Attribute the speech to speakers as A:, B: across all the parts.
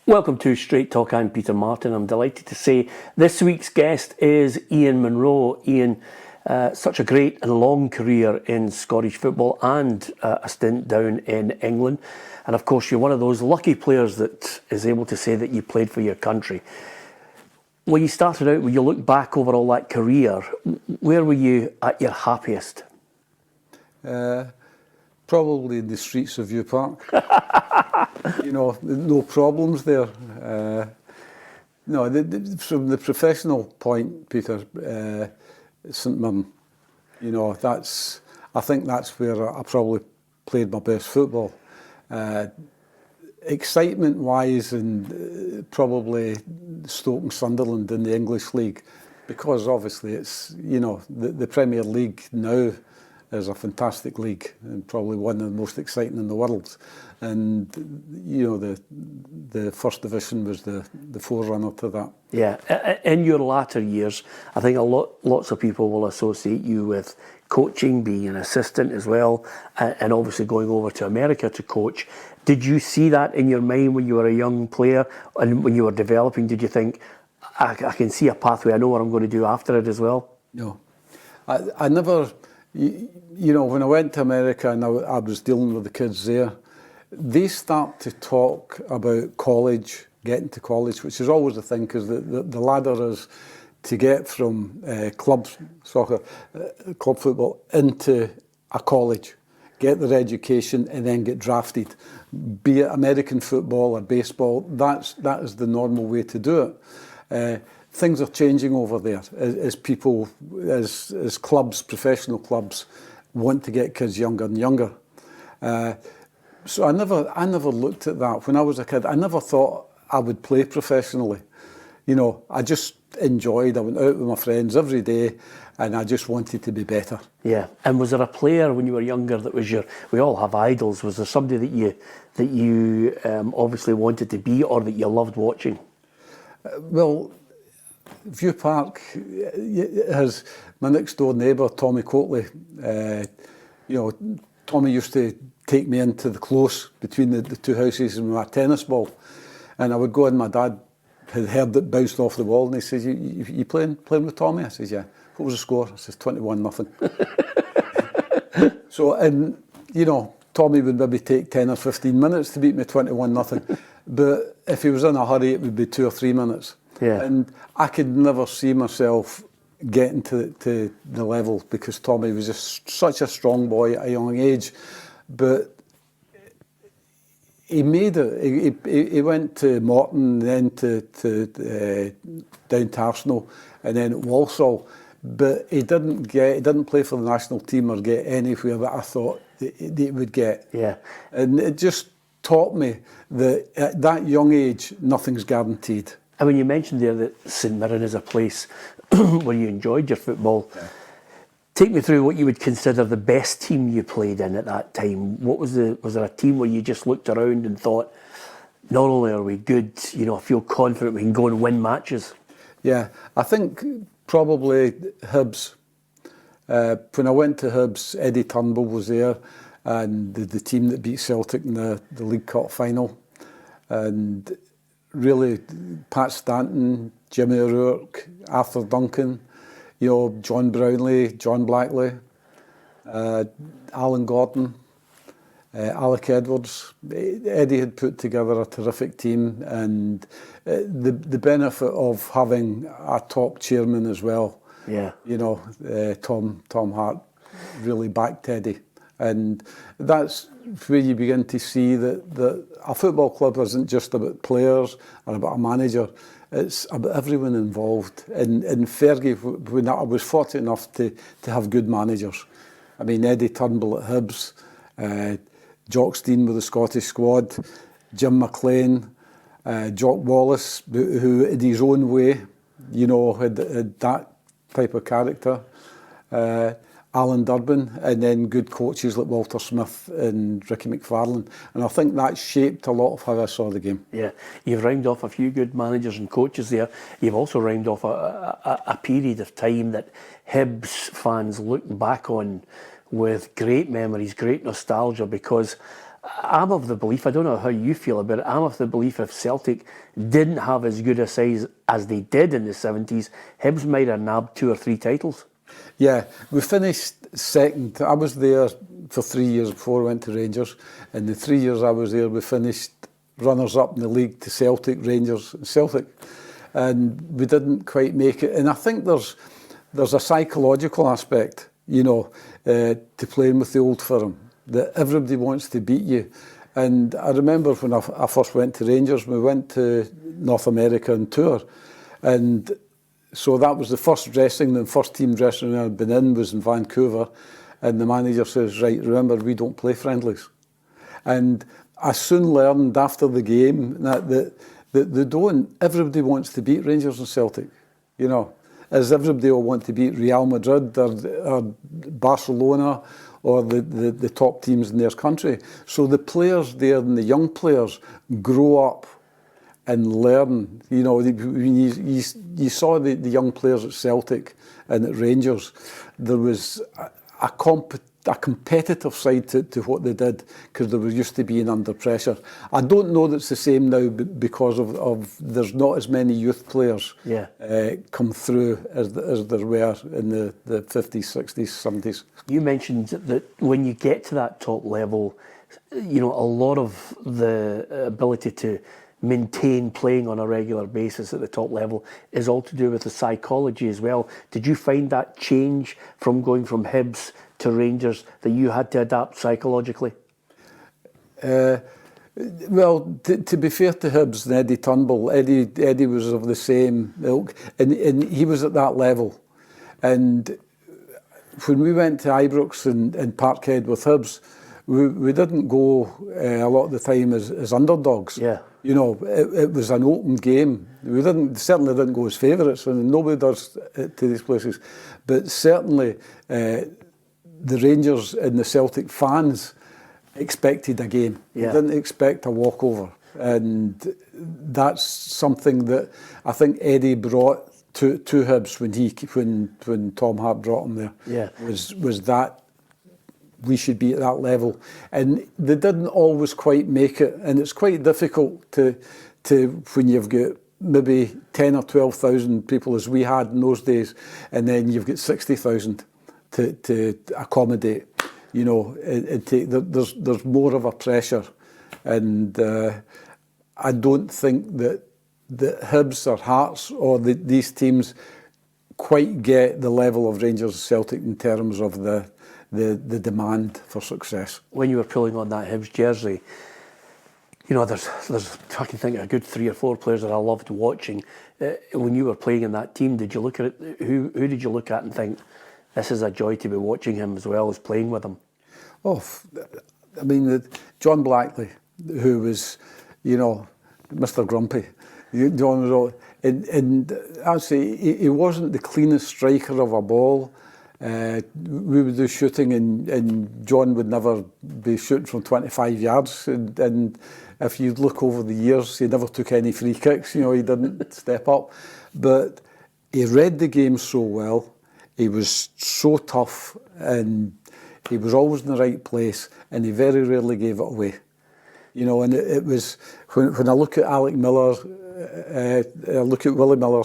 A: Welcome to Straight Talk. I'm Peter Martin. I'm delighted to say this week's guest is Iain Munro. Iain, such a great and long career in Scottish football and a stint down in England. And of course, you're one of those lucky players that is able to say that you played for your country. When you started out, when you look back over all that career, where were you at your happiest?
B: Probably in the streets of View Park. No problems there. From the professional point, Peter, St Mirren, I think that's where I probably played my best football. Excitement-wise, and probably Stoke and Sunderland in the English League, because obviously it's, the Premier League now is a fantastic league and probably one of the most exciting in the world. And the first division was the forerunner to that.
A: Yeah, in your latter years, I think lots of people will associate you with coaching, being an assistant as well, and obviously going over to America to coach. Did you see that in your mind when you were a young player, and when you were developing? Did you think, I can see a pathway, I know what I'm going to do after it as well?
B: No, I never. When I went to America and I was dealing with the kids there, they start to talk about college, getting to college, which is always the thing, because the ladder is to get from club soccer, club football, into a college, get their education and then get drafted. Be it American football or baseball, that is the normal way to do it. Things are changing over there as people, as clubs, professional clubs, want to get kids younger and younger. So I never looked at that. When I was a kid, I never thought I would play professionally. I just enjoyed. I went out with my friends every day, and I just wanted to be better.
A: Yeah. And was there a player when you were younger that was we all have idols. Was there somebody that you obviously wanted to be, or that you loved watching?
B: Well, View Park has my next door neighbour, Tommy Coatley. Tommy used to take me into the close between the two houses and my tennis ball, and I would go, and my dad had heard it bounced off the wall, and he says, "You playing with Tommy?" I says, "Yeah." "What was the score?" I says, 21-0. So, and Tommy would maybe take 10 or 15 minutes to beat me 21-0, but if he was in a hurry, it would be 2 or 3 minutes.
A: Yeah.
B: And I could never see myself getting to the level, because Tommy was just such a strong boy at a young age. But he made it. He went to Morton, then to down to Arsenal, and then at Walsall. But he didn't play for the national team or get anywhere that I thought he would get.
A: Yeah.
B: And it just taught me that at that young age, nothing's guaranteed.
A: And when you mentioned there that St Mirren is a place where you enjoyed your football, yeah. Take me through what you would consider the best team you played in at that time. Was there a team where you just looked around and thought, not only are we good, I feel confident we can go and win matches? Yeah,
B: I think probably Hibs. When I went to Hibs, Eddie Turnbull was there, and the team that beat Celtic in the League Cup final. And really, Pat Stanton, Jimmy O'Rourke, Arthur Duncan, John Brownlee, John Blackley, Alan Gordon, Alec Edwards. Eddie had put together a terrific team, and the benefit of having a top chairman as well.
A: Yeah.
B: Tom Hart really backed Eddie. And that's where you begin to see that a football club isn't just about players or about a manager. It's about everyone involved. And Fergie, when I was fortunate enough to have good managers. I mean, Eddie Turnbull at Hibs, Jock Stein with the Scottish squad, Jim McLean, Jock Wallace, who in his own way, had that type of character. Alan Durbin, and then good coaches like Walter Smith and Ricky McFarlane. And I think that shaped a lot of how I saw the game.
A: Yeah, you've rhymed off a few good managers and coaches there. You've also rhymed off a period of time that Hibs fans look back on with great memories, great nostalgia, because I'm of the belief, I don't know how you feel about it, I'm of the belief if Celtic didn't have as good a size as they did in the 70s, Hibs might have nabbed 2 or 3 titles.
B: Yeah, we finished second. I was there for 3 years before I went to Rangers. In the 3 years I was there, we finished runners-up in the league to Celtic, Rangers and Celtic. And we didn't quite make it. And I think there's a psychological aspect, to playing with the old firm, that everybody wants to beat you. And I remember when I first went to Rangers, we went to North America on tour. And so that was the first team dressing room I'd been in was in Vancouver. And the manager says, right, remember, we don't play friendlies. And I soon learned after the game that they don't. Everybody wants to beat Rangers and Celtic, as everybody will want to beat Real Madrid or Barcelona or the top teams in their country. So the players there and the young players grow up and learn. When you saw the young players at Celtic and at Rangers, there was a competitive side to what they did because they were used to being under pressure. I don't know that it's the same now because of there's not as many youth players come through as there were in the 50s, 60s, 70s.
A: You mentioned that when you get to that top level, a lot of the ability to maintain playing on a regular basis at the top level is all to do with the psychology as well. Did you find that change from going from Hibs to Rangers that you had to adapt psychologically?
B: Well, to be fair to Hibs and Eddie Turnbull, Eddie was of the same ilk, and he was at that level. And when we went to Ibrox and Parkhead with Hibs, we didn't go a lot of the time as underdogs.
A: Yeah.
B: It was an open game. We certainly didn't go as favourites, and nobody does it to these places. But certainly, the Rangers and the Celtic fans expected a game.
A: Yeah.
B: They didn't expect a walkover. And that's something that I think Eddie brought to Hibs when Tom Hart brought him there.
A: Yeah.
B: Was that we should be at that level. And they didn't always quite make it. And it's quite difficult to when you've got maybe 10 or 12,000 people as we had in those days, and then you've got 60,000 to accommodate, and take. There's more of a pressure. And I don't think that Hibs or Hearts or these teams quite get the level of Rangers and Celtic in terms of the demand for success.
A: When you were pulling on that Hibs jersey, there's I can think of a good 3 or 4 players that I loved watching. When you were playing in that team, did you look at it? Who did you look at and think, this is a joy to be watching him as well as playing with him?
B: Oh, I mean, John Blackley, who was, Mr. Grumpy. John was, and I'd say he wasn't the cleanest striker of a ball. We would do shooting, and John would never be shooting from 25 yards. And if you look over the years, he never took any free kicks. He didn't step up. But he read the game so well. He was so tough, and he was always in the right place, and he very rarely gave it away. And it was when I look at Alec Miller, I look at Willie Miller,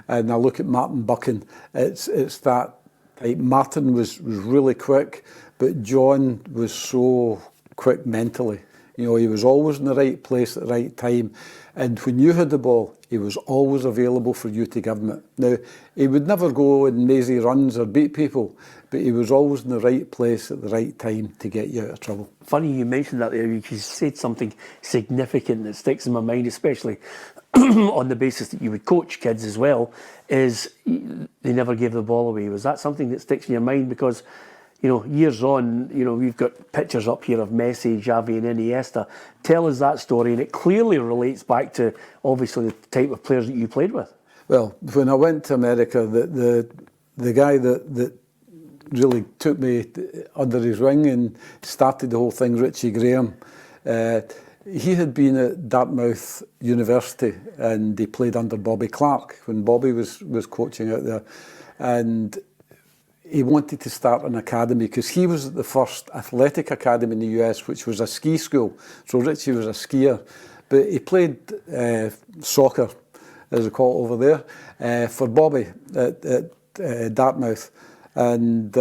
B: and I look at Martin Buchan. It's that. Like Martin was really quick, but John was so quick mentally. He was always in the right place at the right time. And when you had the ball, he was always available for you to give him it. Now, he would never go in mazy runs or beat people, but he was always in the right place at the right time to get you out of trouble. Funny
A: you mentioned that there. You said something significant that sticks in my mind, especially on the basis that you would coach kids as well, is they never gave the ball away. Was that something that sticks in your mind? Because, years on, we've got pictures up here of Messi, Xavi and Iniesta. Tell us that story, and it clearly relates back to, obviously, the type of players that you played with. Well,
B: when I went to America, the guy that really took me under his wing and started the whole thing, Richie Graham, he had been at Dartmouth University, and he played under Bobby Clark when Bobby was coaching out there. And he wanted to start an academy because he was at the first athletic academy in the US, which was a ski school. So Richie was a skier, but he played soccer, as they call it over there, for Bobby at Dartmouth. And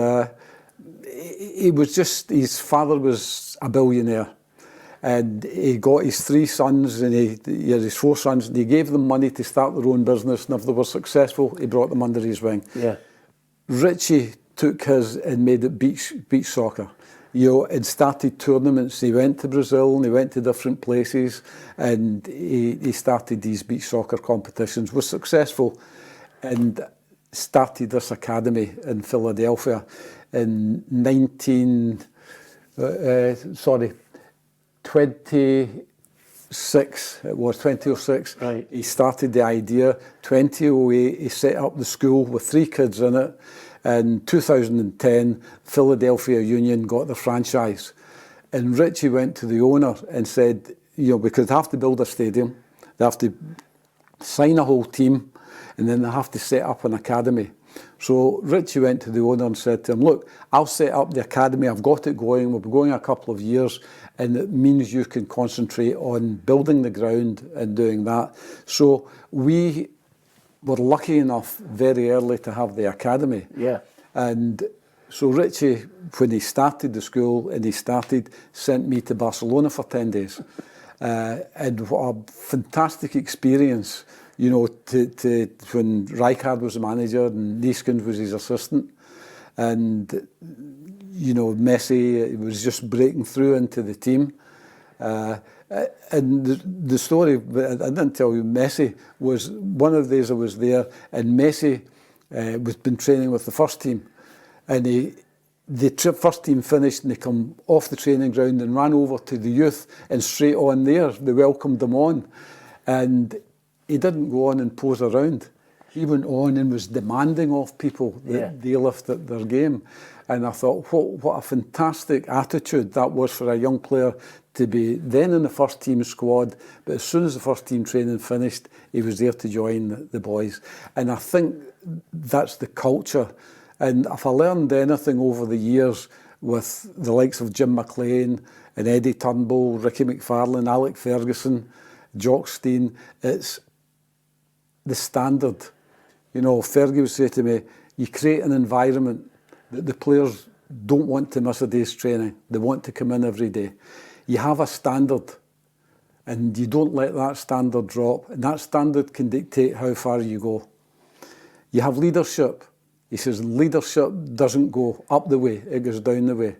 B: he was just, his father was a billionaire. And he got his 3 sons and he had his 4 sons, and he gave them money to start their own business. And if they were successful, he brought them under his wing. Yeah. Richie took his and made it beach soccer. You know, and started tournaments. He went to Brazil and he went to different places, and he started these beach soccer competitions, was successful, and started this academy in Philadelphia in 2006, it was 2006. Right. He started the idea. 2008, he set up the school with 3 kids in it. In 2010, Philadelphia Union got the franchise. And Richie went to the owner and said, you know, because they have to build a stadium, they have to sign a whole team, and then they have to set up an academy. So Richie went to the owner and said to him, look, I'll set up the academy, I've got it going, we'll be going a couple of years, and it means you can concentrate on building the ground and doing that. So we were lucky enough very early to have the academy. Yeah. And so Richie, when he started the school and he sent me to Barcelona for 10 days. And what a fantastic experience, you know, to when Rijkaard was the manager and Neeskens was his assistant. And, you know, Messi was just breaking through into the team. And the story, I didn't tell you, Messi was, one of the days I was there, and Messi was been training with the first team. And the first team finished and they come off the training ground and ran over to the youth, and straight on there, they welcomed him on. And he didn't go on and pose around. He went on and was demanding of people that they lift up their game. And I thought, what a fantastic attitude that was for a young player to be then in the first team squad, but as soon as the first team training finished, he was there to join the boys. And I think that's the culture. And if I learned anything over the years with the likes of Jim McLean and Eddie Turnbull, Ricky McFarlane, Alex Ferguson, Jock Stein, it's the standard. You know, Fergie would say to me, you create an environment that the players don't want to miss a day's training. They want to come in every day. You have a standard, and you don't let that standard drop, and that standard can dictate how far you go. You have leadership. He says leadership doesn't go up the way, it goes down the way.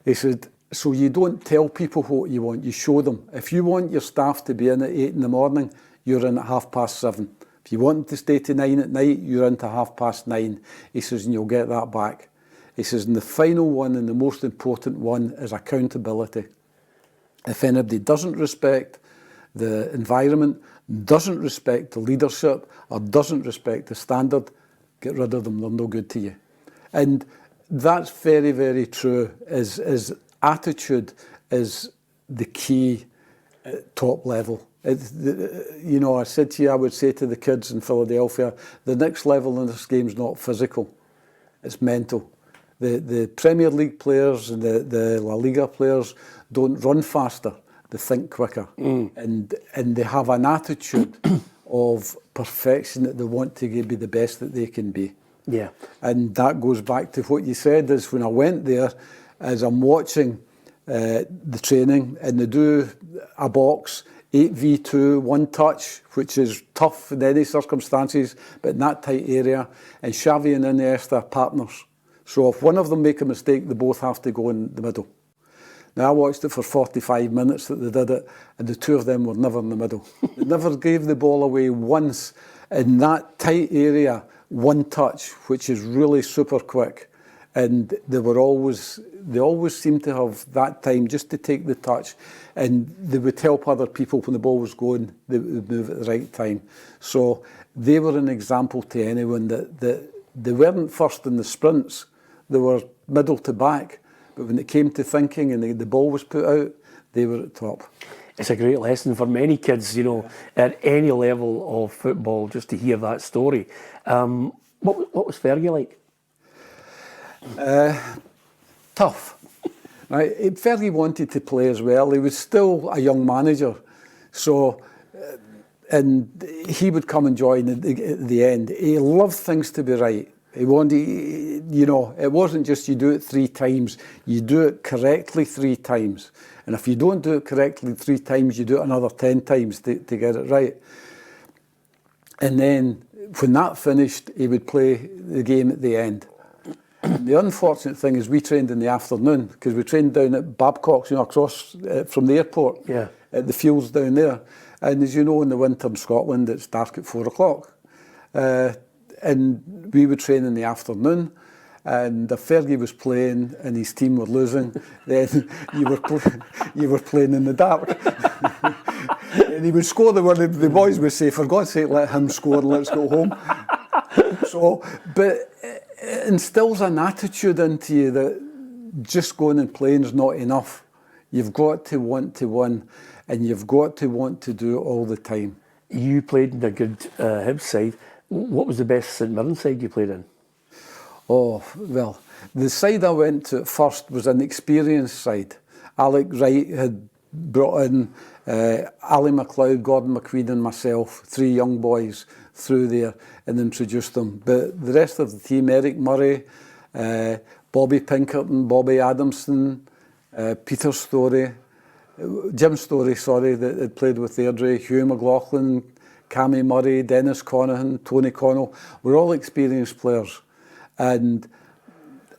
B: He said, so you don't tell people what you want, you show them. If you want your staff to be in at 8 in the morning, you're in at 7:30. If you want them to stay to 9 at night, you're into 9:30. He says, and you'll get that back. He says, and the final one and the most important one is accountability. If anybody doesn't respect the environment, doesn't respect the leadership, or doesn't respect the standard, get rid of them, they're no good to you. And that's very, very true. Is attitude is the key at top level. You know, I said to you, I would say to the kids in Philadelphia, the next level in this game is not physical, it's mental. The Premier League players and the La Liga players don't run faster, they think quicker. And they have an attitude of perfection that they want to be the best that they can be. Yeah. And that goes back to what you said, is when I went there, as I'm watching the training, and they do a box, 8v2, one touch, which is tough in any circumstances, but in that tight area, and Xavi and Iniesta are partners. So if one of them make a mistake, they both have to go in the middle. Now, I watched it for 45 minutes that they did it, and the two of them were never in the middle. They never gave the ball away once in that tight area, one touch, which is really super quick. And they always seemed to have that time just to take the touch, and they would help other people when the ball was going, they would move at the right time. So they were an example to anyone that they weren't first in the sprints, they were middle to back. But when it came to thinking and the ball was put out, they were at top.
A: It's a great lesson for many kids, you know, at any level of football, just to hear that story. What was Fergie like?
B: Tough. Right? Fergie wanted to play as well. He was still a young manager. So, and he would come and join at the end. He loved things to be right. He wanted, you know, it wasn't just you do it 3 times, you do it correctly 3 times. And if you don't do it correctly 3 times, you do it another 10 times to get it right. And then when that finished, he would play the game at the end. The unfortunate thing is we trained in the afternoon because we trained down at Babcock's, you know, across from the airport, at the fields down there. And as you know, in the winter in Scotland, it's dark at 4 o'clock. And we would train in the afternoon, and if Fergie was playing and his team were losing, then you were playing in the dark. And he would score the boys would say, for God's sake, let him score and let's go home. So, but it instills an attitude into you that just going and playing is not enough. You've got to want to win, and you've got to want to do it all the time.
A: You played in a good Hibs side. What was the best St Mirren side you played in?
B: Oh, well, the side I went to at first was an experienced side. Alec Wright had brought in Ali MacLeod, Gordon McQueen and myself, 3 young boys through there and introduced them. But the rest of the team, Eric Murray, Bobby Pinkerton, Bobby Adamson, Peter Storey, Jim Storey, that had played with Airdrie, Hugh McLaughlin, Cammy Murray, Dennis Conaghan, Tony Connell, were all experienced players. And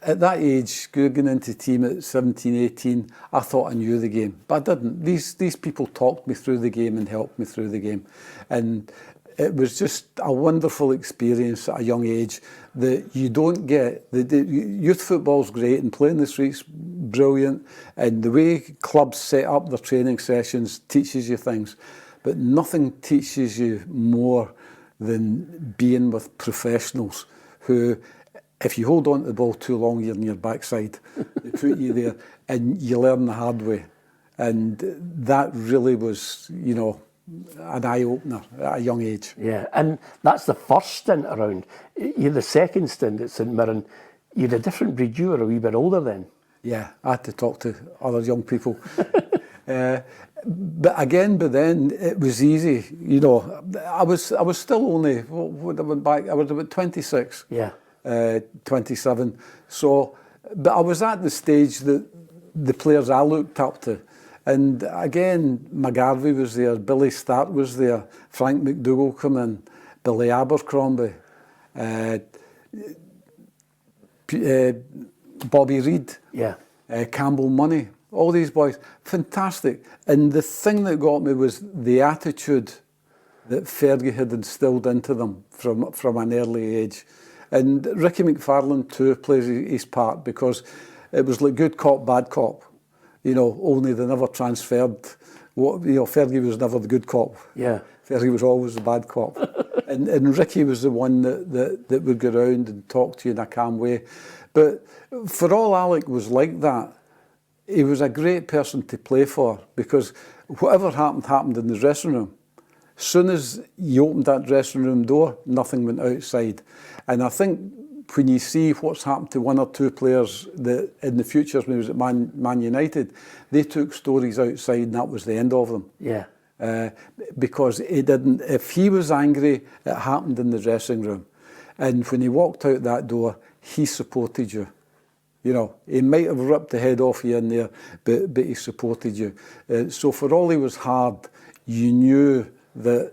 B: at that age, going into the team at 17, 18, I thought I knew the game, but I didn't. These people talked me through the game and helped me through the game. And it was just a wonderful experience at a young age that you don't get. The youth football's great and playing the streets brilliant, and the way clubs set up their training sessions teaches you things. But nothing teaches you more than being with professionals who, if you hold on to the ball too long, you're on your backside. They put you there and you learn the hard way. And that really was, you know, an eye-opener at a young age.
A: Yeah, and that's the first stint around. You're the second stint at St Mirren. You're a different breed. You were a wee bit older then.
B: Yeah, I had to talk to other young people. But again, by then it was easy. You know, I was still only, what I went back, I was about 26.
A: Yeah.
B: 27. So, but I was at the stage that the players I looked up to. And again, McGarvey was there, Billy Stark was there, Frank McDougall come in, Billy Abercrombie, Bobby Reid, Campbell Money, all these boys, fantastic. And the thing that got me was the attitude that Fergie had instilled into them from an early age. And Ricky McFarlane too plays his part, because it was like good cop, bad cop. You know, only they never transferred. Fergie was never the good cop.
A: Yeah.
B: Fergie was always the bad cop. and Ricky was the one that would go around and talk to you in a calm way. But for all Alec was like that, he was a great person to play for, because whatever happened in the dressing room. As soon as you opened that dressing room door, nothing went outside. And I think when you see what's happened to 1 or 2 players that in the future, when he was at Man United, they took stories outside and that was the end of them.
A: Yeah.
B: Because it didn't, if he was angry, it happened in the dressing room. And when he walked out that door, he supported you. You know, he might have ripped the head off you in there, but he supported you. So for all he was hard, you knew that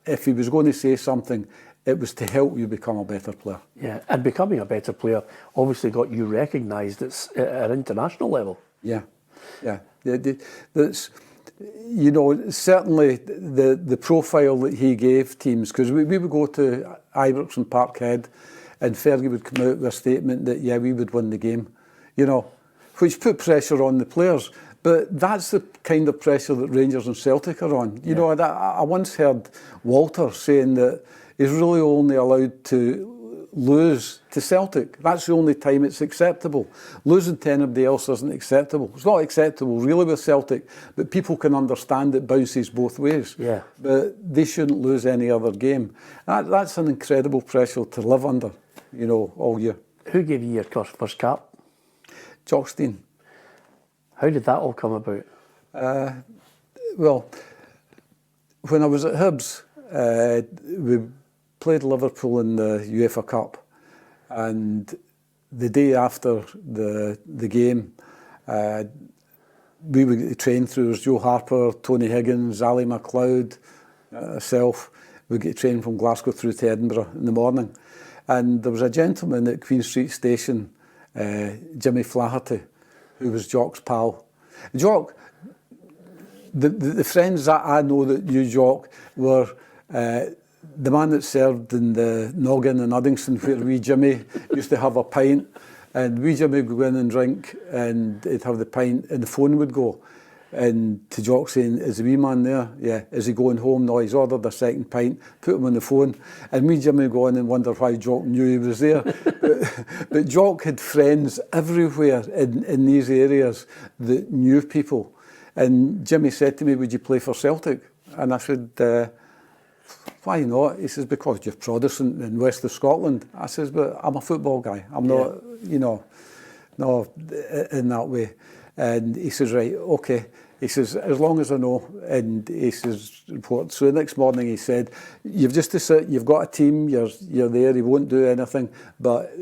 B: if he was going to say something, it was to help you become a better player. Yeah,
A: and becoming a better player obviously got you recognised at an international level.
B: Yeah. That's, you know, certainly the profile that he gave teams, because we would go to Ibrox and Parkhead, and Fergie would come out with a statement that, yeah, we would win the game, you know, which put pressure on the players. But that's the kind of pressure that Rangers and Celtic are on. You know, I once heard Walter saying that he's really only allowed to lose to Celtic. That's the only time it's acceptable. Losing to anybody else isn't acceptable. It's not acceptable really with Celtic, but people can understand it bounces both ways.
A: Yeah.
B: But they shouldn't lose any other game. That's an incredible pressure to live under, you know, all year.
A: Who gave you your first cap?
B: Jockstein.
A: How did that all come about?
B: Well, when I was at Hibs, we played Liverpool in the UEFA Cup, and the day after the game, we would get to train through. There was Joe Harper, Tony Higgins, Ali MacLeod, myself. We'd get to train from Glasgow through to Edinburgh in the morning. And there was a gentleman at Queen Street Station, Jimmy Flaherty, who was Jock's pal. Jock, the friends that I know that knew Jock were the man that served in the Noggin in Uddingston, where wee Jimmy used to have a pint, and wee Jimmy would go in and drink, and he'd have the pint, and the phone would go. And to Jock saying, is the wee man there? Yeah. Is he going home? No, he's ordered a second pint. Put him on the phone. And wee Jimmy would go in and wonder why Jock knew he was there. but Jock had friends everywhere in these areas that knew people. And Jimmy said to me, would you play for Celtic? And I said, why not? He says, because you're Protestant in west of Scotland. I says, but I'm a football guy. I'm not, not in that way. And he says, right, okay. He says, as long as I know. And he says, report. So the next morning he said, you've just to sit, you've got a team, you're there, he won't do anything, but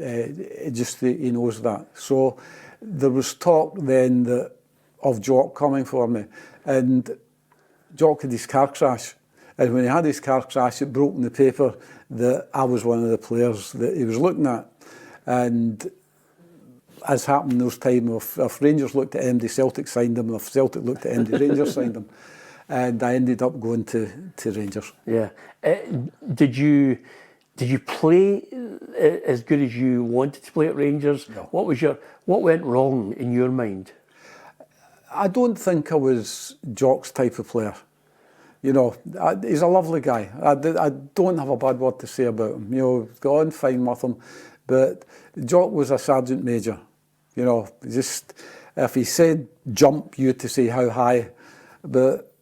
B: just he knows that. So there was talk then of Jock coming for me. And Jock had his car crash. And when he had his car crash, it broke in the paper that I was one of the players that he was looking at. And as happened in those times, if Rangers looked at MD, Celtic signed him, and if Celtic looked at MD, Rangers signed him. And I ended up going to Rangers.
A: Yeah. Did you play as good as you wanted to play at Rangers?
B: No.
A: What went wrong in your mind?
B: I don't think I was Jock's type of player. You know, he's a lovely guy. I don't have a bad word to say about him. You know, got on fine with him. But Jock was a sergeant major. You know, just if he said jump, you had to say how high. But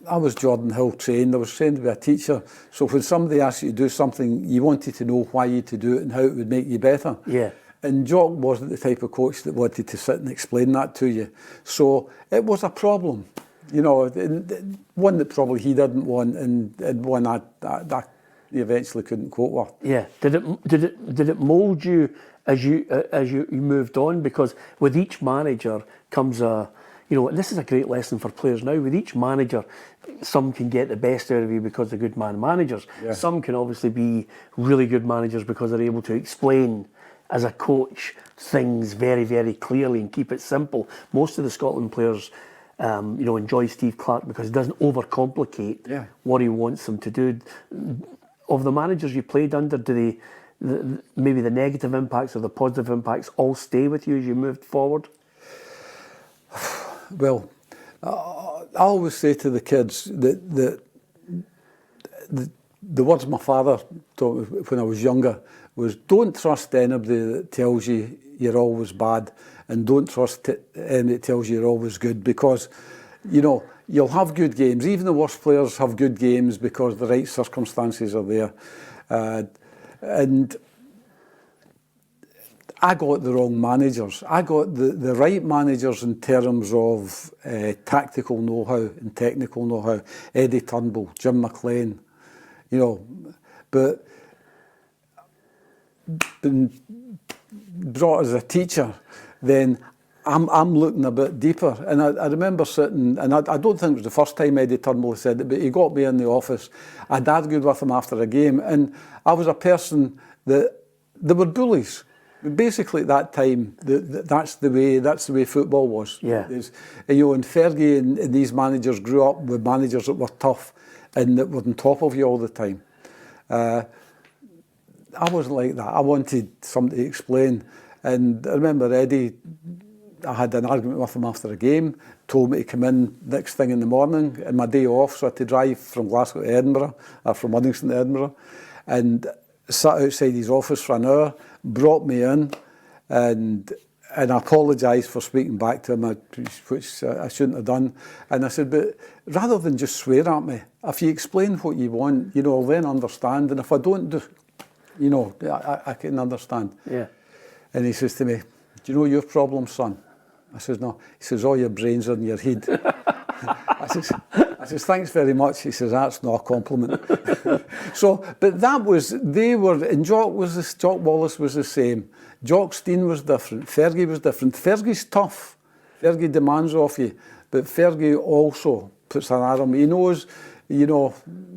B: I was Jordan Hill trained. I was trained to be a teacher. So when somebody asked you to do something, you wanted to know why you had to do it and how it would make you better.
A: Yeah.
B: And Jock wasn't the type of coach that wanted to sit and explain that to you. So it was a problem. You know, one that probably he didn't want, and one that he eventually couldn't cope with.
A: Yeah. Did it mould you as you moved on? Because with each manager comes and this is a great lesson for players now. With each manager, some can get the best out of you because they're good managers. Yeah. Some can obviously be really good managers because they're able to explain as a coach things very, very clearly and keep it simple. Most of the Scotland players enjoy Steve Clarke because he doesn't overcomplicate what he wants them to do. Of the managers you played under, do maybe the negative impacts or the positive impacts all stay with you as you moved forward? Well,
B: I always say to the kids that the words my father taught me when I was younger was, don't trust anybody that tells you you're always bad, and don't trust anybody that tells you you're always good, because you'll have good games. Even the worst players have good games because the right circumstances are there. And I got the wrong managers. I got the right managers in terms of tactical know-how and technical know-how. Eddie Turnbull, Jim McLean, but been brought as a teacher, then I'm looking a bit deeper. And I remember sitting, and I don't think it was the first time Eddie Turnbull said it, but he got me in the office. I'd argued with him after a game, and I was a person that they were bullies. Basically, at that time, that's the way football was.
A: Yeah.
B: And Fergie and these managers grew up with managers that were tough and that were on top of you all the time. I wasn't like that. I wanted somebody to explain. And I remember Eddie, I had an argument with him after a game, told me to come in next thing in the morning, and my day off, so I had to drive from Glasgow to Edinburgh, or from Uddingston to Edinburgh, and sat outside his office for an hour, brought me in, and I apologised for speaking back to him, which I shouldn't have done. And I said, but rather than just swear at me, if you explain what you want, I'll then understand. And if I don't do, I can understand.
A: Yeah.
B: And he says to me, "Do you know your problem, son?" I says, "No." He says, "All your brains are in your head." I says, "Thanks very much." He says, "That's not a compliment." So, but that was, they were, and Jock Wallace was the same. Jock Stein was different. Fergie was different. Fergie's tough. Fergie demands off you, but Fergie also puts an arm. He knows, you know,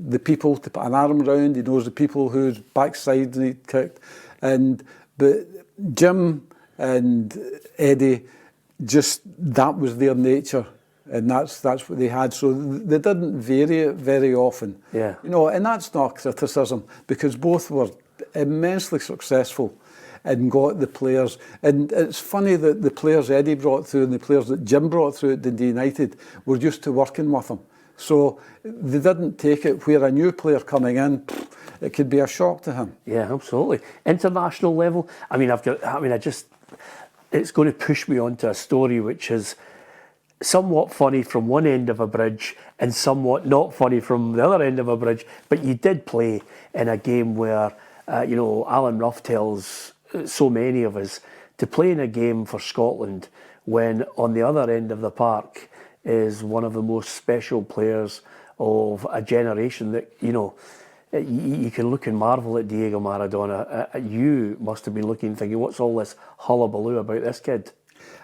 B: the people to put an arm around. He knows the people whose backside he kicked. But Jim and Eddie, just, that was their nature. And that's what they had. So they didn't vary it very often.
A: Yeah.
B: You know, and that's not criticism, because both were immensely successful and got the players. And it's funny that the players Eddie brought through and the players that Jim brought through at Dundee United were used to working with him. So they didn't take it where a new player coming in, it could be a shock to him.
A: Yeah, absolutely. International level, it's going to push me onto a story which is somewhat funny from one end of a bridge and somewhat not funny from the other end of a bridge. But you did play in a game where, Alan Ruff tells so many of us to play in a game for Scotland when on the other end of the park is one of the most special players of a generation that, you can look and marvel at Diego Maradona. You must have been looking thinking, what's all this hullabaloo about this kid?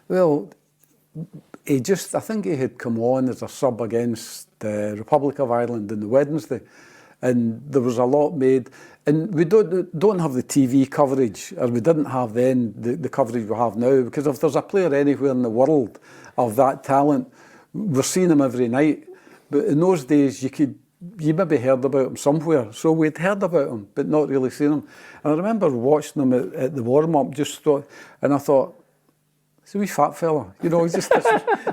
B: Well, I think he had come on as a sub against the Republic of Ireland on the Wednesday, and there was a lot made. And we don't have the TV coverage, or we didn't have then the coverage we have now, because if there's a player anywhere in the world of that talent, we're seeing him every night. But in those days, you maybe heard about him somewhere. So we'd heard about him, but not really seen him. And I remember watching him at the warm-up, and I thought, he's a wee fat fella, he's just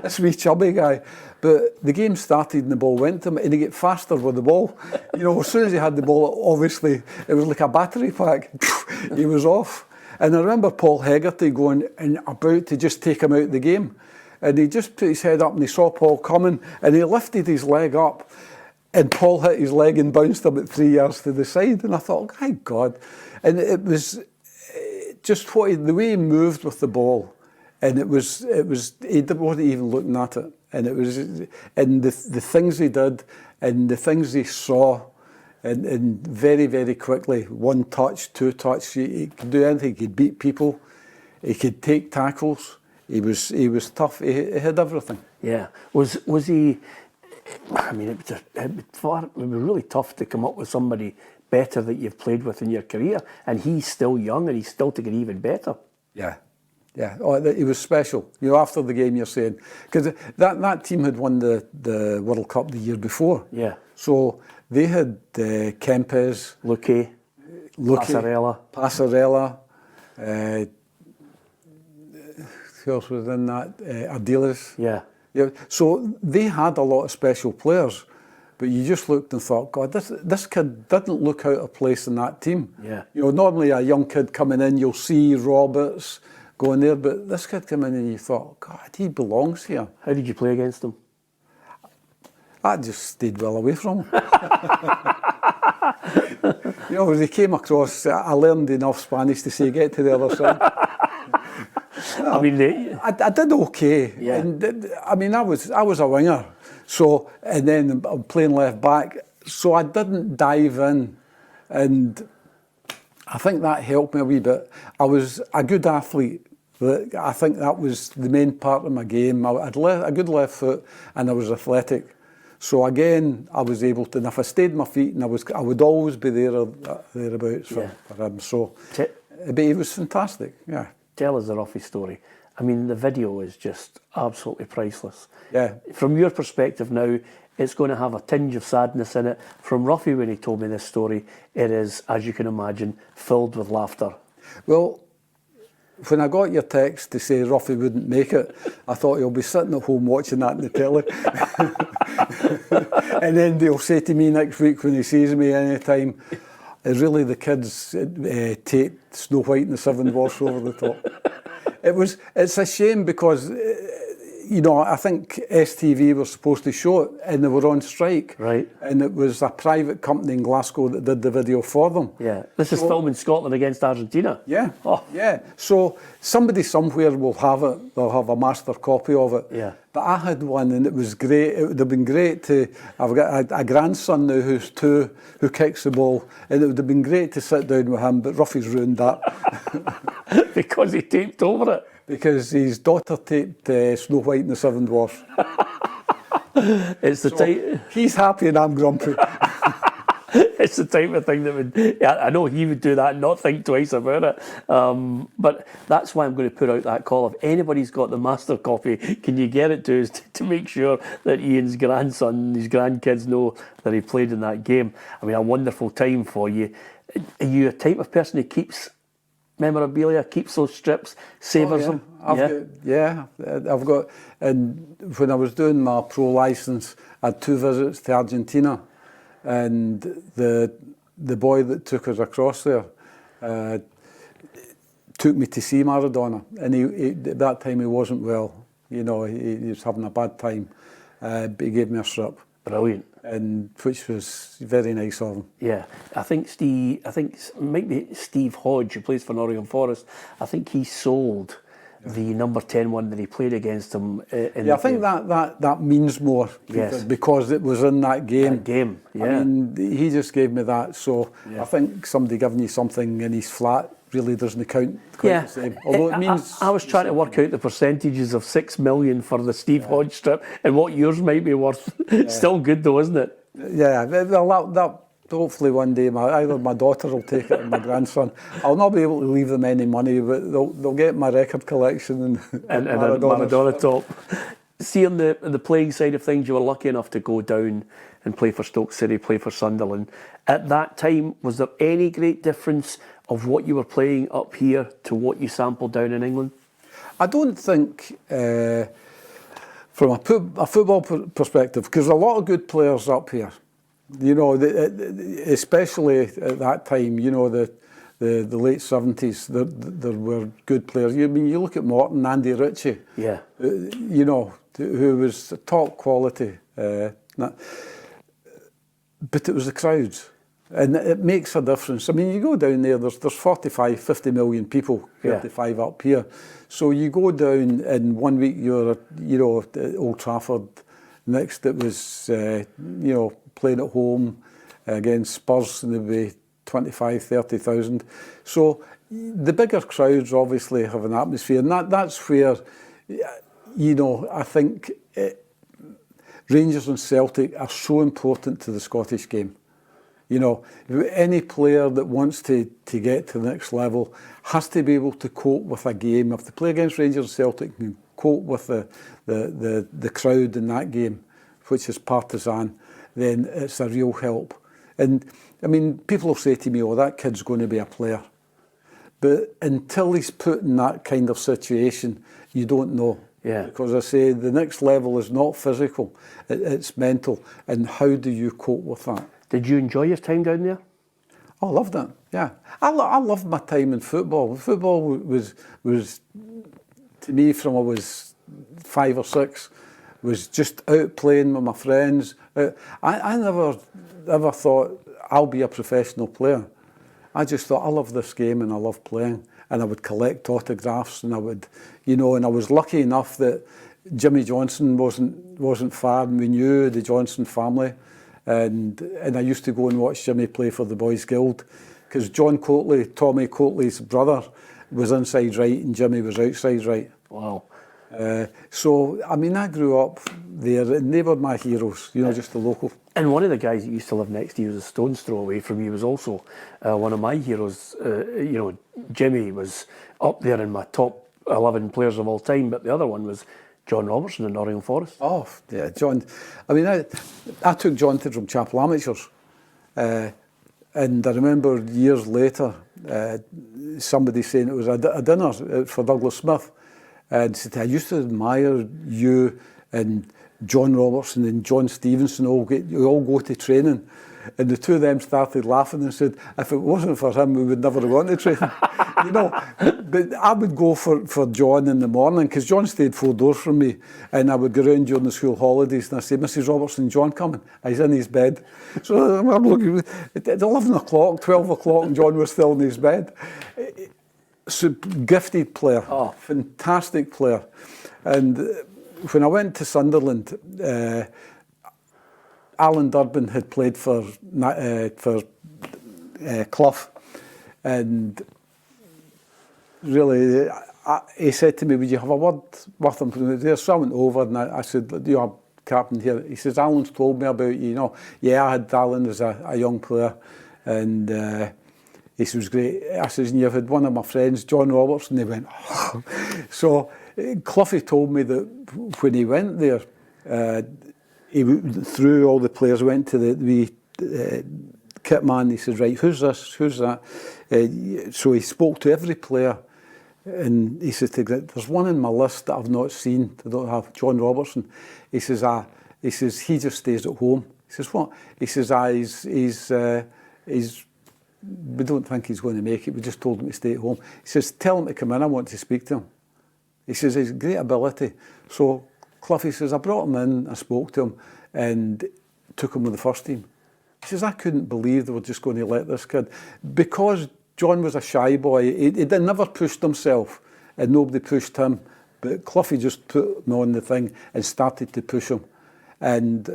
B: this wee chubby guy. But the game started and the ball went to him, and he got faster with the ball. As soon as he had the ball, obviously, it was like a battery pack. He was off. And I remember Paul Hegarty going and about to just take him out of the game. And he just put his head up and he saw Paul coming, and he lifted his leg up, and Paul hit his leg and bounced him at 3 yards to the side. And I thought, my God. And it was just the way he moved with the ball. And he wasn't even looking at it. And the things he did and the things he saw, and very, very quickly, 1 touch, 2 touch, he could do anything. He could beat people, he could take tackles, he was tough, he had everything.
A: Yeah. Was he, it would be really tough to come up with somebody better that you've played with in your career, and he's still young and he's still to get even better.
B: Yeah. Yeah, he was special. After the game, you're saying, because that team had won the World Cup the year before.
A: Yeah.
B: So they had Kempes,
A: Luque,
B: Passarella. Who else was in that? Ardiles.
A: Yeah.
B: So they had a lot of special players, but you just looked and thought, God, this kid didn't look out of place in that team.
A: Yeah.
B: Normally a young kid coming in, you'll see Roberts going there, but this kid came in and you thought, God, he belongs here.
A: How did you play against him?
B: I just stayed well away from him. As he came across, I learned enough Spanish to say, get to the other side. I did okay.
A: Yeah.
B: And, I was a winger, so, and then I'm playing left back, so I didn't dive in, and I think that helped me a wee bit. I was a good athlete. I think that was the main part of my game. I had a good left foot and I was athletic. So again, I was able to, and if I stayed on my feet, and I would always be thereabouts for him. So, but he was fantastic, yeah.
A: Tell us the Ruffy story. The video is just absolutely priceless.
B: Yeah. From
A: your perspective now, it's going to have a tinge of sadness in it. From Ruffy, when he told me this story, it is, as you can imagine, filled with laughter.
B: Well, when I got your text to say Ruffy wouldn't make it, I thought he'll be sitting at home watching that on the telly. And then they'll say to me next week when he sees me anytime, really the kids take Snow White and the 7 Dwarfs over the top. It's a shame because, you know, I think STV were supposed to show it and they were on strike.
A: Right.
B: And it was a private company in Glasgow that did the video for them.
A: Yeah. This is filmed in Scotland against Argentina.
B: Yeah.
A: Oh.
B: Yeah. So somebody somewhere will have it. They'll have a master copy of it.
A: Yeah.
B: But I had one and it was great. It would have been great to... I've got a grandson now who's 2, who kicks the ball, and it would have been great to sit down with him, but Ruffy's ruined that.
A: Because he taped over it.
B: Because his daughter taped Snow White and the 7 Dwarfs.
A: It's the type.
B: He's happy and I'm grumpy.
A: It's the type of thing that would. Yeah, I know he would do that and not think twice about it. But that's why I'm going to put out that call. If anybody's got the master copy, can you get it to us to make sure that Ian's grandson, his grandkids know that he played in that game? I mean, a wonderful time for you. Are you a type of person who keeps memorabilia, keeps those strips, savours them?
B: I've got, and when I was doing my pro licence, I had 2 visits to Argentina, and the boy that took us across there took me to see Maradona, and he at that time he wasn't well, you know, he was having a bad time, but he gave me a strip.
A: Brilliant.
B: And which was very nice of him.
A: Yeah, I think it might be Steve Hodge, who plays for Nottingham Forest. I think he sold the number 10 one that he played against him.
B: I think that means more.
A: Yes.
B: Because it was in that game.
A: Yeah.
B: I mean, he just gave me that. So I think somebody giving you something in his flat really doesn't count quite the same. Although it means...
A: I was trying to work out the percentages of 6 million for the Steve Hodge strip and what yours might be worth. Still good though, isn't it?
B: Yeah, well, that hopefully one day either my daughter will take it or my grandson. I'll not be able to leave them any money, but they'll get my record collection and
A: a Maradona top. See, on the playing side of things, you were lucky enough to go down and play for Stoke City, play for Sunderland. At that time, was there any great difference of what you were playing up here to what you sampled down in England?
B: I don't think, from a football perspective, because a lot of good players up here, you know, especially at that time, you know, the late 70s, there were good players. I mean, you look at Morton, Andy Ritchie, you know, who was top quality. But it was the crowds. And it makes a difference. I mean, you go down there, there's 45, 50 million people, 35 up here. So you go down and 1 week you're at, you know, at Old Trafford. Next it was, you know, playing at home against Spurs, and there'd be 25, 30,000. So the bigger crowds obviously have an atmosphere, and that's where, you know, I think Rangers and Celtic are so important to the Scottish game. You know, any player that wants to get to the next level has to be able to cope with a game. If they play against Rangers and Celtic and cope with the crowd in that game, which is partisan, then it's a real help. And, I mean, people will say to me, oh, that kid's going to be a player. But until he's put in that kind of situation, you don't know.
A: Yeah.
B: Because I say the next level is not physical, it's mental. And how do you cope with that?
A: Did you enjoy your time down there?
B: Oh, I loved it, yeah. I loved my time in football. Football was to me, from I was 5 or 6, was just out playing with my friends. I never ever thought I'll be a professional player. I just thought I love this game and I love playing. And I would collect autographs, and I would, you know, and I was lucky enough that Jimmy Johnson wasn't far, and we knew the Johnson family. And I used to go and watch Jimmy play for the Boys Guild, because John Coatley, Tommy Coatley's brother, was inside right and Jimmy was outside right.
A: Wow.
B: So, I mean, I grew up there and they were my heroes, you know, just the local.
A: And one of the guys that used to live next to you, was a stone's throw away from you, was also one of my heroes. You know, Jimmy was up there in my top 11 players of all time, but the other one was John Robertson in Nottingham Forest.
B: Oh, yeah, John. I mean, I took John to Drumchapel Amateurs. And I remember years later, somebody saying it was a dinner for Douglas Smith. And said, I used to admire you and John Robertson and John Stevenson, all go to training. And the two of them started laughing and said, if it wasn't for him, we would never have gone to training. You know, but I would go for John in the morning, because John stayed 4 doors from me, and I would go around during the school holidays and I'd say, Mrs. Robertson, John coming? He's in his bed. So I'm looking at 11 o'clock, 12 o'clock, and John was still in his bed. So gifted player, fantastic player. And when I went to Sunderland, Alan Durbin had played for Clough, and really, he said to me, would you have a word with him? So I went over and I said, you are captain here. He says, Alan's told me about you, you know. Yeah, I had Alan as a young player, and he says, it was great. I says, and you've had one of my friends, John Robertson. They went, oh. So Cloughie told me that when he went there, he through all the players, went to the kit man. He says, right, who's this? Who's that? So he spoke to every player, and he says, there's one in my list that I've not seen. I don't have John Robertson. He says, he just stays at home. He says, what? He says, he's we don't think he's going to make it. We just told him to stay at home. He says, tell him to come in. I want to speak to him. He says, he's great ability. So Cloughie says, I brought him in, I spoke to him, and took him with the first team. He says, I couldn't believe they were just going to let this kid. Because John was a shy boy, he never pushed himself, and nobody pushed him. But Cloughie just put him on the thing and started to push him. And,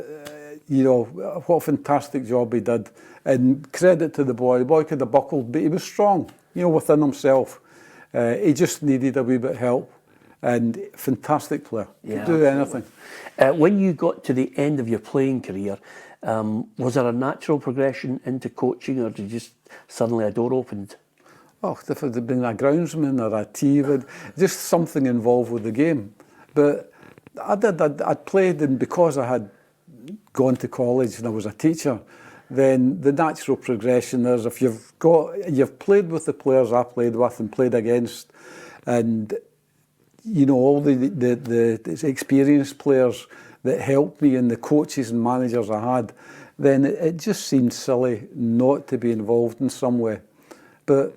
B: you know, what a fantastic job he did. And credit to the boy. The boy could have buckled, but he was strong, you know, within himself. He just needed a wee bit of help. And fantastic player.
A: Yeah,
B: could do anything.
A: When you got to the end of your playing career, was there a natural progression into coaching, or did just suddenly a door opened? Oh,
B: if it had been a groundsman or a TV, just something involved with the game. But I'd played, and because I had gone to college and I was a teacher, then the natural progression is, if you've played with the players I played with and played against, and you know, all the experienced players that helped me and the coaches and managers I had, then it just seemed silly not to be involved in some way. But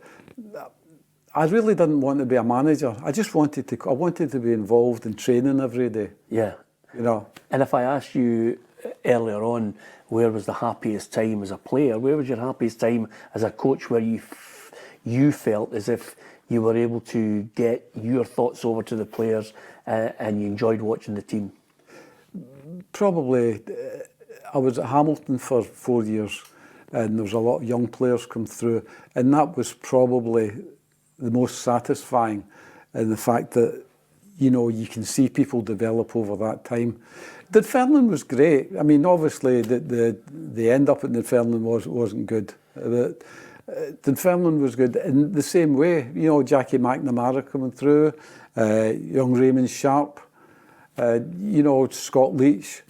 B: I really didn't want to be a manager. I just wanted to be involved in training every day.
A: Yeah.
B: You know.
A: And if I asked you earlier on, where was the happiest time as a player? Where was your happiest time as a coach, where you felt as if you were able to get your thoughts over to the players and you enjoyed watching the team?
B: Probably, I was at Hamilton for 4 years, and there was a lot of young players come through, and that was probably the most satisfying, in the fact that, you know, you can see people develop over that time. Dunfermline was great. I mean, obviously the end up at Dunfermline wasn't good, but Dunfermline was good in the same way. You know, Jackie McNamara coming through, young Raymond Sharp, you know, Scott Leach,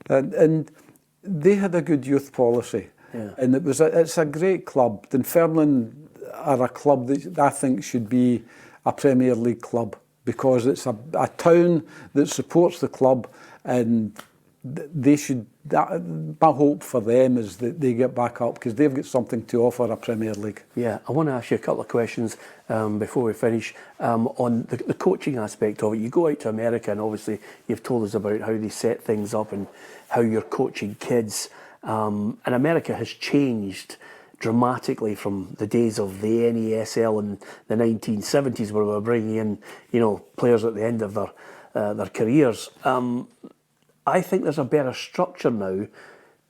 B: and they had a good youth policy.
A: Yeah. And
B: it's a great club. Dunfermline are a club that I think should be a Premier League club, because it's a town that supports the club, and they should. My hope for them is that they get back up, because they've got something to offer a Premier League.
A: Yeah, I want to ask you a couple of questions before we finish on the coaching aspect of it. You go out to America, and obviously you've told us about how they set things up and how you're coaching kids. And America has changed dramatically from the days of the NESL in the 1970s, where we were bringing in, you know, players at the end of their careers. I think there's a better structure now,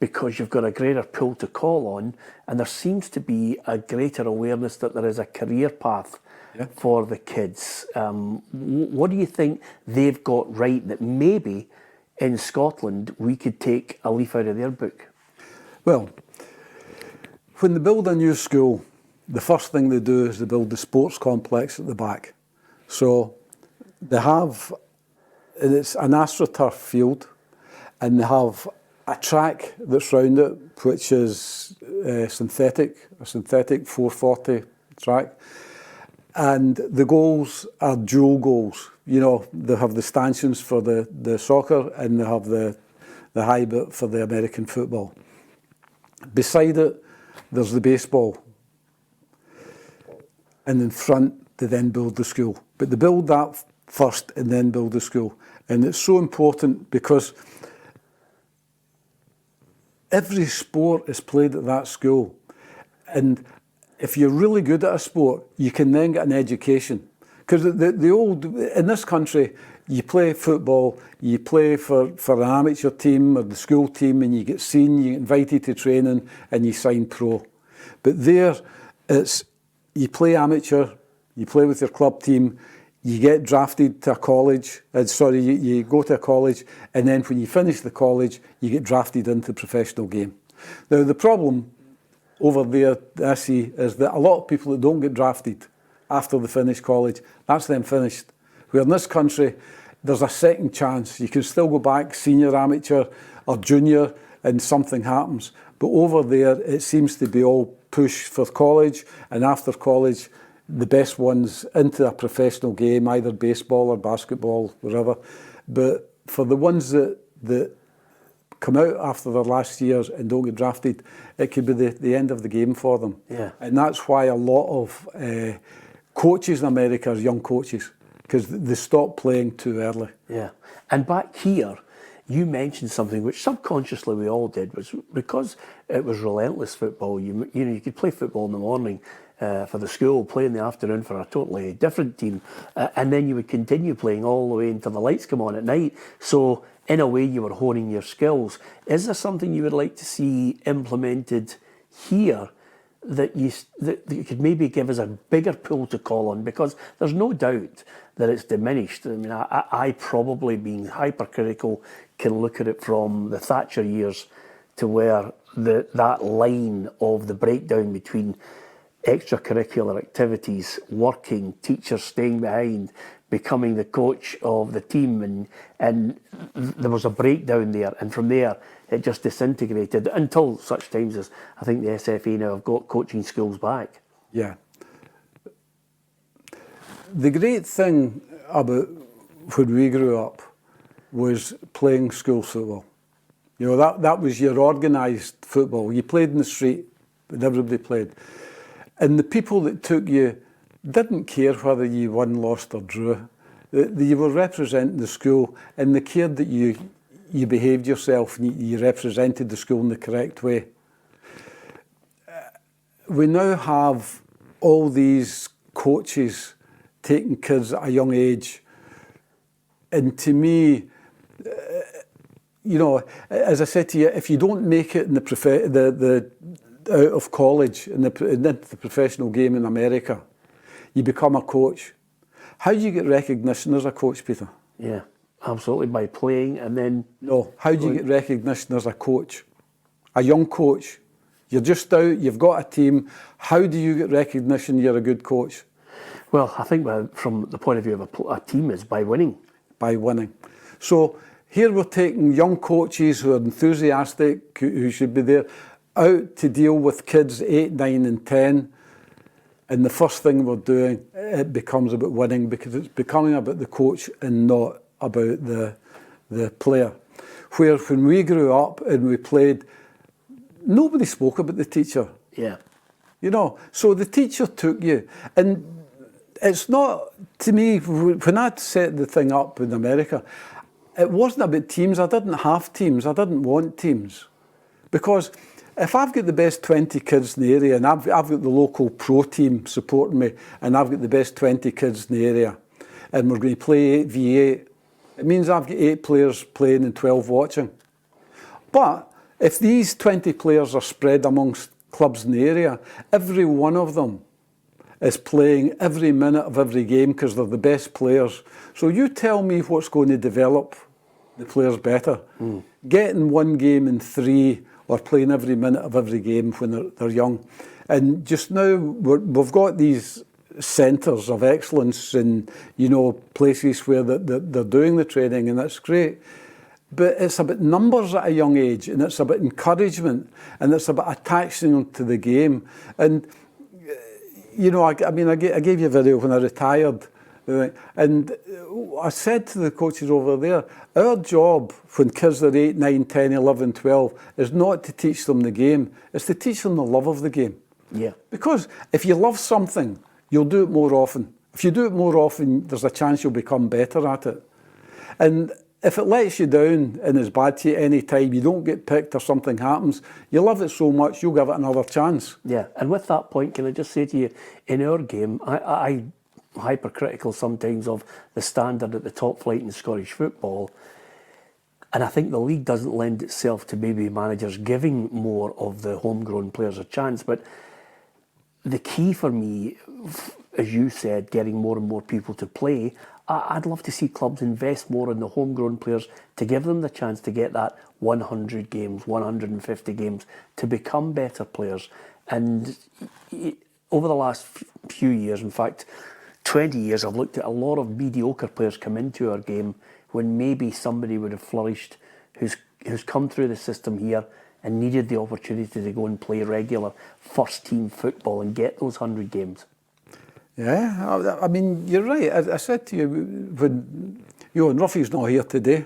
A: because you've got a greater pool to call on, and there seems to be a greater awareness that there is a career path for the kids. What do you think they've got right that maybe in Scotland we could take a leaf out of their book?
B: Well, when they build a new school, the first thing they do is they build the sports complex at the back. So they have, it's an AstroTurf field, and they have a track that's round it, which is a synthetic 440 track. And the goals are dual goals. You know, they have the stanchions for the soccer, and they have the high bit for the American football. Beside it, there's the baseball. And in front, they then build the school. But they build that first and then build the school. And it's so important because every sport is played at that school. And if you're really good at a sport, you can then get an education. Because the old, in this country, you play football, you play for an amateur team or the school team, and you get seen, you get invited to training, and you sign pro. But there, it's you play amateur, you play with your club team, you get drafted to a college, you go to a college, and then when you finish the college, you get drafted into the professional game. Now, the problem over there, I see, is that a lot of people that don't get drafted after they finish college, that's them finished. Where in this country, there's a second chance. You can still go back senior, amateur, or junior, and something happens. But over there, it seems to be all push for college, and after college, the best ones into a professional game, either baseball or basketball, whatever. But for the ones that come out after their last years and don't get drafted, it could be the end of the game for them.
A: Yeah.
B: And that's why a lot of coaches in America are young coaches, because they stop playing too early.
A: Yeah. And back here, you mentioned something which subconsciously we all did, was because it was relentless football. You could play football in the morning for the school, play in the afternoon for a totally different team, and then you would continue playing all the way until the lights come on at night. So in a way, you were honing your skills. Is there something you would like to see implemented here that you could maybe give us a bigger pull to call on? Because there's no doubt that it's diminished. I mean, I probably, being hypercritical, can look at it from the Thatcher years to where that line of the breakdown between extracurricular activities, working, teachers staying behind, becoming the coach of the team, and there was a breakdown there, and from there it just disintegrated until such times as I think the SFA now have got coaching schools back.
B: Yeah. The great thing about when we grew up was playing school football. You know, that was your organised football. You played in the street, and everybody played. And the people that took you didn't care whether you won, lost or drew. You were representing the school, and they cared that you behaved yourself and you represented the school in the correct way. We now have all these coaches taking kids at a young age. And to me, you know, as I said to you, if you don't make it in the out of college into the professional game in America, you become a coach. How do you get recognition as a coach, Peter?
A: Yeah, absolutely, by playing and then...
B: No, how do you get recognition as a coach? A young coach. You're just out, you've got a team. How do you get recognition you're a good coach?
A: Well, I think from the point of view of a team is by winning.
B: By winning. So here we're taking young coaches who are enthusiastic, who should be there, out to deal with kids 8, 9 and 10. And the first thing we're doing, it becomes about winning, because it's becoming about the coach and not about the player. Where when we grew up and we played, nobody spoke about the teacher.
A: Yeah.
B: You know, so the teacher took you. And it's not, to me, when I set the thing up in America, it wasn't about teams. I didn't have teams. I didn't want teams. Because if I've got the best 20 kids in the area, and I've got the local pro team supporting me, and I've got the best 20 kids in the area, and we're going to play 8v8, it means I've got 8 players playing and 12 watching. But if these 20 players are spread amongst clubs in the area, every one of them is playing every minute of every game because they're the best players. So you tell me what's going to develop the players better. Getting one game in 3 or playing every minute of every game when they're young. And just now we've got these centres of excellence in, you know, places where they're doing the training, and that's great. But it's about numbers at a young age, and it's about encouragement, and it's about attaching them to the game. And, you know, I gave you a video when I retired And I said to the coaches over there, our job when kids are 8, 9, 10, 11, 12 is not to teach them the game, it's to teach them the love of the game.
A: Yeah.
B: Because if you love something, you'll do it more often. If you do it more often, there's a chance you'll become better at it. And if it lets you down and is bad to you any time, you don't get picked or something happens, you love it so much, you'll give it another chance.
A: Yeah, and with that point, can I just say to you, in our game, I'm hypercritical sometimes of the standard at the top flight in Scottish football, and I think the league doesn't lend itself to maybe managers giving more of the homegrown players a chance, but the key for me, as you said, getting more and more people to play, I'd love to see clubs invest more in the homegrown players to give them the chance to get that 100 games, 150 games, to become better players. And over the last few years, in fact, 20 years, I've looked at a lot of mediocre players come into our game when maybe somebody would have flourished who's come through the system here and needed the opportunity to go and play regular first-team football and get those 100 games.
B: Yeah, I mean, you're right. I said to you, when Ruffy's not here today,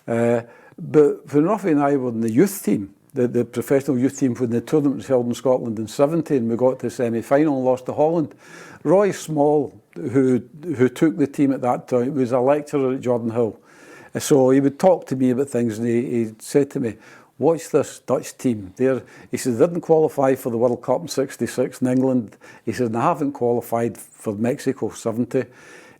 B: but when Ruffy and I were in the youth team, the professional youth team, when the tournament was held in Scotland in 17, we got to the semi-final and lost to Holland. Roy Small, who took the team at that time, was a lecturer at Jordan Hill. So he would talk to me about things, and he said to me, watch this Dutch team. He says, they didn't qualify for the World Cup in 66 in England. He says, they haven't qualified for Mexico 70.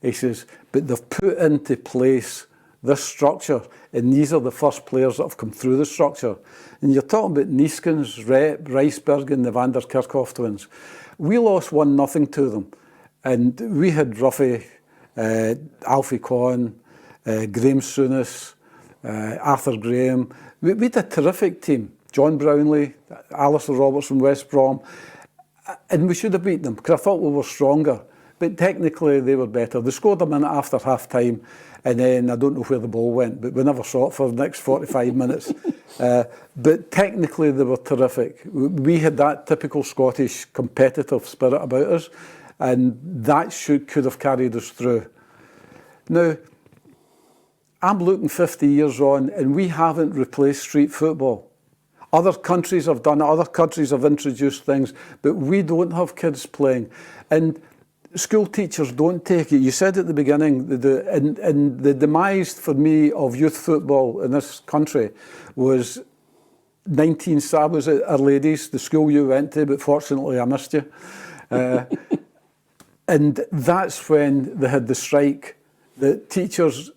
B: He says, but they've put into place this structure, and these are the first players that have come through the structure. And you're talking about Nieskens, Rep, Rijsbergen, the Van der Kerkhoff twins. We lost 1-0 to them. And we had Ruffy, Alfie Conn, Graham Souness, Arthur Graham. We had a terrific team. John Brownlee, Alistair Roberts from West Brom. And we should have beat them, because I thought we were stronger. But technically, they were better. They scored a minute after half-time, and then I don't know where the ball went, but we never saw it for the next 45 minutes. But technically, they were terrific. We had that typical Scottish competitive spirit about us, and that could have carried us through. Now, I'm looking 50 years on, and we haven't replaced street football. Other countries have done it, other countries have introduced things, but we don't have kids playing. And school teachers don't take it. You said at the beginning, and the demise for me of youth football in this country was I was at Our Ladies, the school you went to, but fortunately I missed you. And that's when they had the strike. The teachers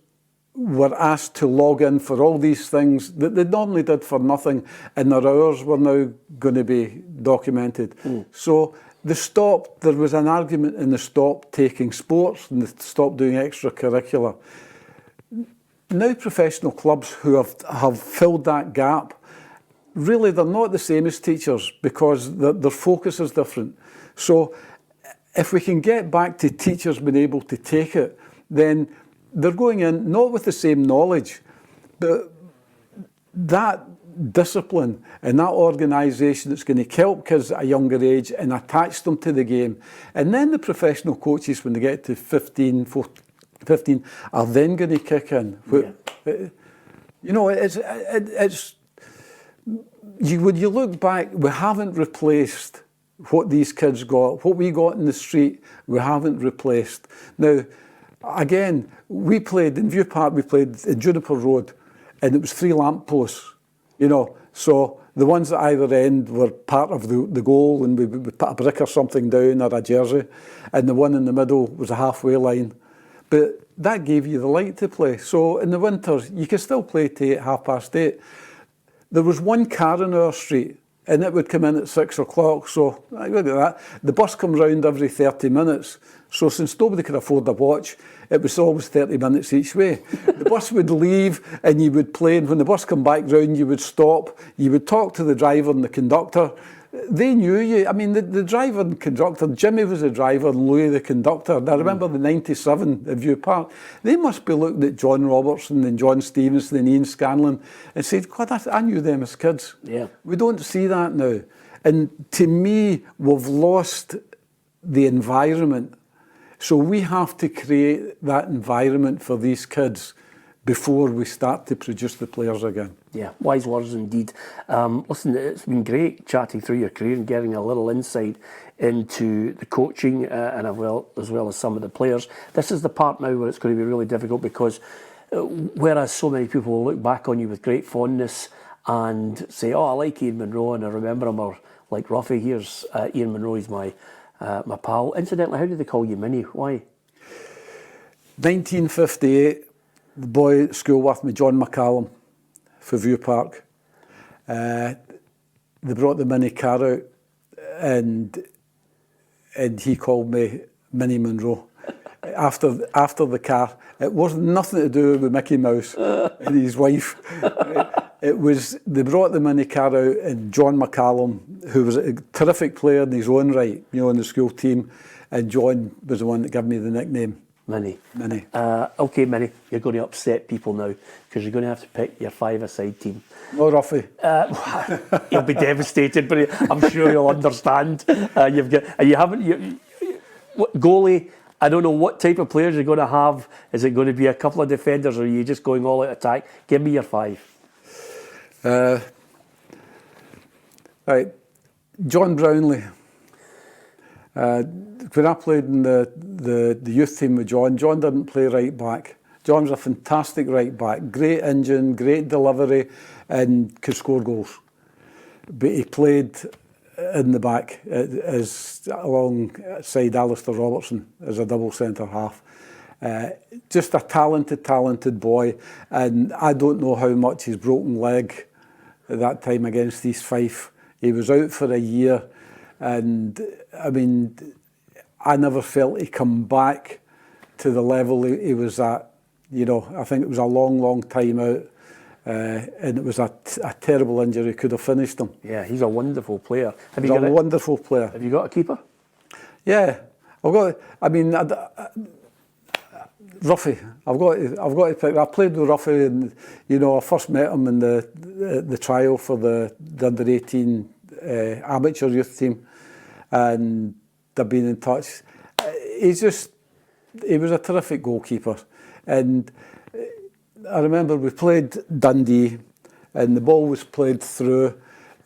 B: were asked to log in for all these things that they normally did for nothing, and their hours were now going to be documented. So they stopped. There was an argument, and they stopped taking sports, and they stopped doing extracurricular. Now professional clubs who have filled that gap, really they're not the same as teachers, because their focus is different. So if we can get back to teachers being able to take it, then they're going in not with the same knowledge, but that discipline and that organisation that's going to help kids at a younger age and attach them to the game. And then the professional coaches, when they get to 15, are then going to kick in. Yeah. You know, when you look back, we haven't replaced what these kids got. What we got in the street, we haven't replaced. Now, again, we played in View Park, we played in Juniper Road, and it was 3 lampposts, you know. So the ones at either end were part of the goal, and we would put a brick or something down, or a jersey, and the one in the middle was a halfway line. But that gave you the light to play. So in the winters, you could still play till 8:30. There was one car in our street, and it would come in at 6 o'clock. So look at that. The bus comes round every 30 minutes. So since nobody could afford a watch, it was always 30 minutes each way. The bus would leave and you would play, and when the bus come back round, you would stop. You would talk to the driver and the conductor. They knew you. I mean, the driver and conductor, Jimmy was the driver and Louis the conductor. And I remember the 97 at View Park. They must be looking at John Robertson and John Stevenson and Ian Scanlon and said, God, I knew them as kids.
A: Yeah.
B: We don't see that now. And to me, we've lost the environment. So we have to create that environment for these kids before we start to produce the players again.
A: Yeah, wise words indeed. Listen, it's been great chatting through your career and getting a little insight into the coaching and as well as some of the players. This is the part now where it's going to be really difficult because whereas so many people will look back on you with great fondness and say, oh, I like Iain Munro and I remember him, or like Ruffy, here's Iain Munro, he's my pal. Incidentally, how did they call you Minnie? Why?
B: 1958, the boy at school with me, John McCallum, for View Park. They brought the mini car out and he called me Minnie Munro. After the car, it wasn't nothing to do with Mickey Mouse and his wife. It was, they brought the mini car out and John McCallum, who was a terrific player in his own right, you know, in the school team, and John was the one that gave me the nickname.
A: Minnie.
B: Minnie.
A: Okay, Minnie, you're going to upset people now because you're going to have to pick your five-a-side team.
B: No, Ruffy.
A: He'll be devastated, but I'm sure he'll understand. Goalie. I don't know what type of players you're going to have. Is it going to be a couple of defenders, or are you just going all out attack? Give me your five.
B: Right, John Brownlee. When I played in the youth team with John didn't play right back. John's a fantastic right back, great engine, great delivery, and could score goals. But he played in the back as alongside Alistair Robertson as a double centre half. Just a talented boy, and I don't know how much his broken leg at that time against East Fife. He was out for a year, and I mean, I never felt he come back to the level he was at. You know, I think it was a long time out, and it was a terrible injury. Could have finished him.
A: Yeah, he's a wonderful player.
B: He's a wonderful player.
A: Have you got a keeper?
B: Yeah, I've got. I mean, Ruffy. I've got to pick. I played with Ruffy, and you know, I first met him in the trial for the under-18 amateur youth team, and they've been in touch. He was a terrific goalkeeper, and I remember we played Dundee, and the ball was played through,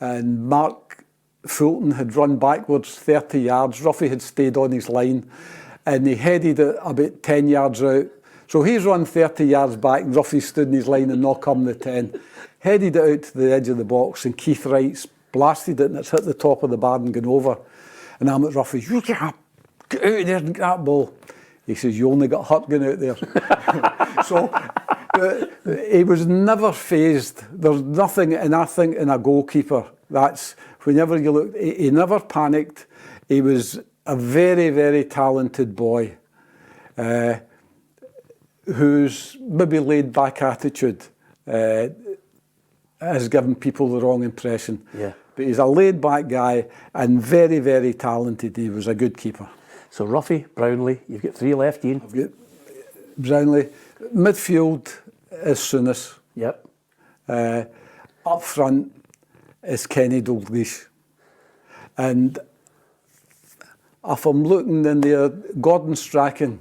B: and Mark Fulton had run backwards 30 yards. Ruffy had stayed on his line, and he headed it about 10 yards out. So he's run 30 yards back, and Ruffy stood in his line and knocked him the 10. Headed it out to the edge of the box, and Keith Wright's blasted it, and it's hit the top of the bar and gone over. And I'm at Ruffy, you get out of there and get that ball. He says, you only got hurt going out there. So he was never phased. There's nothing, and I think in a goalkeeper, that's, whenever you look, he never panicked. He was a very talented boy whose maybe laid-back attitude has given people the wrong impression.
A: Yeah.
B: But he's a laid-back guy and very talented. He was a good keeper.
A: So Ruffy, Brownlee, you've got three left, Iain.
B: I've got Brownlee. Midfield is Souness.
A: Yep.
B: Up front is Kenny Dalglish. And if I'm looking in there, Gordon Strachan,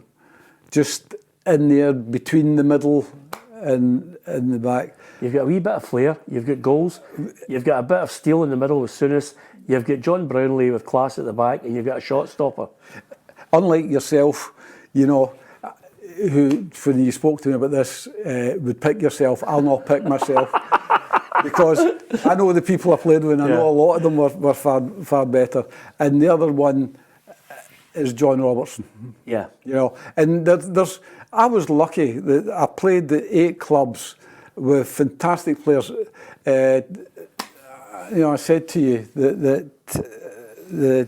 B: just in there between the middle and the back.
A: You've got a wee bit of flair, you've got goals, you've got a bit of steel in the middle with Souness, you've got John Brownlee with class at the back, and you've got a shot stopper. Unlike
B: yourself, you know, who, when you spoke to me about this, would pick yourself. I'll not pick myself. Because I know the people I played with, and I know a lot of them were far better. And the other one is John Robertson.
A: Yeah.
B: You know, and I was lucky that I played the 8 clubs with fantastic players. You know, I said to you that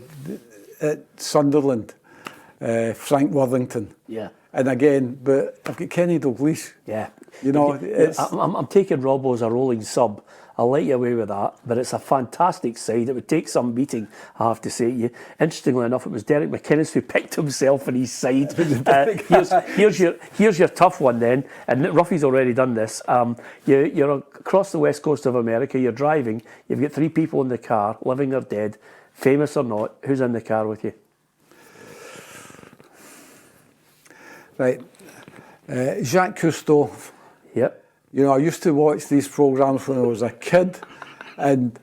B: at Sunderland, Frank Worthington.
A: Yeah.
B: And again, but I've got Kenny Dalglish.
A: Yeah.
B: You know,
A: I'm taking Robbo as a rolling sub. I'll let you away with that, but it's a fantastic side. It would take some beating, I have to say to you. Interestingly enough, it was Derek McInnes who picked himself in his side. Here's your tough one then, and Ruffy's already done this. You're across the west coast of America, you're driving, you've got 3 people in the car, living or dead, famous or not. Who's in the car with you?
B: Right. Jacques Cousteau.
A: Yep.
B: You know, I used to watch these programs when I was a kid, and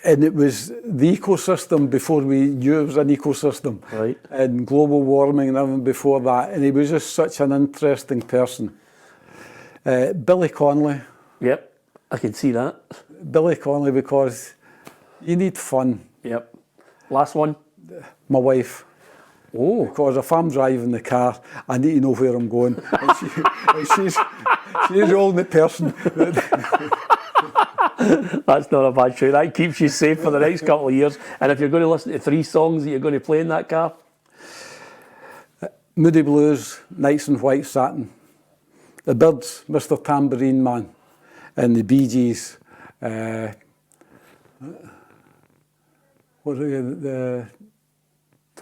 B: it was the ecosystem before we knew it was an ecosystem.
A: Right.
B: And global warming and everything before that. And he was just such an interesting person. Billy Connolly.
A: Yep. I can see that.
B: Billy Connolly, because you need fun.
A: Yep. Last one.
B: My wife.
A: Oh.
B: Because if I'm driving the car, I need to know where I'm going. And she's the only person.
A: That's not a bad show. That keeps you safe for the next couple of years. And if you're going to listen to 3 songs that you're going to play in that car?
B: Moody Blues, Nights in White Satin. The Birds, Mr. Tambourine Man. And the Bee Gees. What are the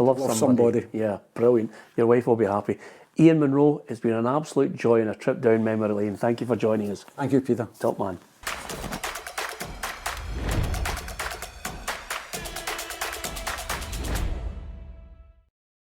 A: To love somebody. Yeah, brilliant. Your wife will be happy. Iain Munro, it's been an absolute joy and a trip down memory lane. Thank you for joining us.
B: Thank you, Peter.
A: Top man.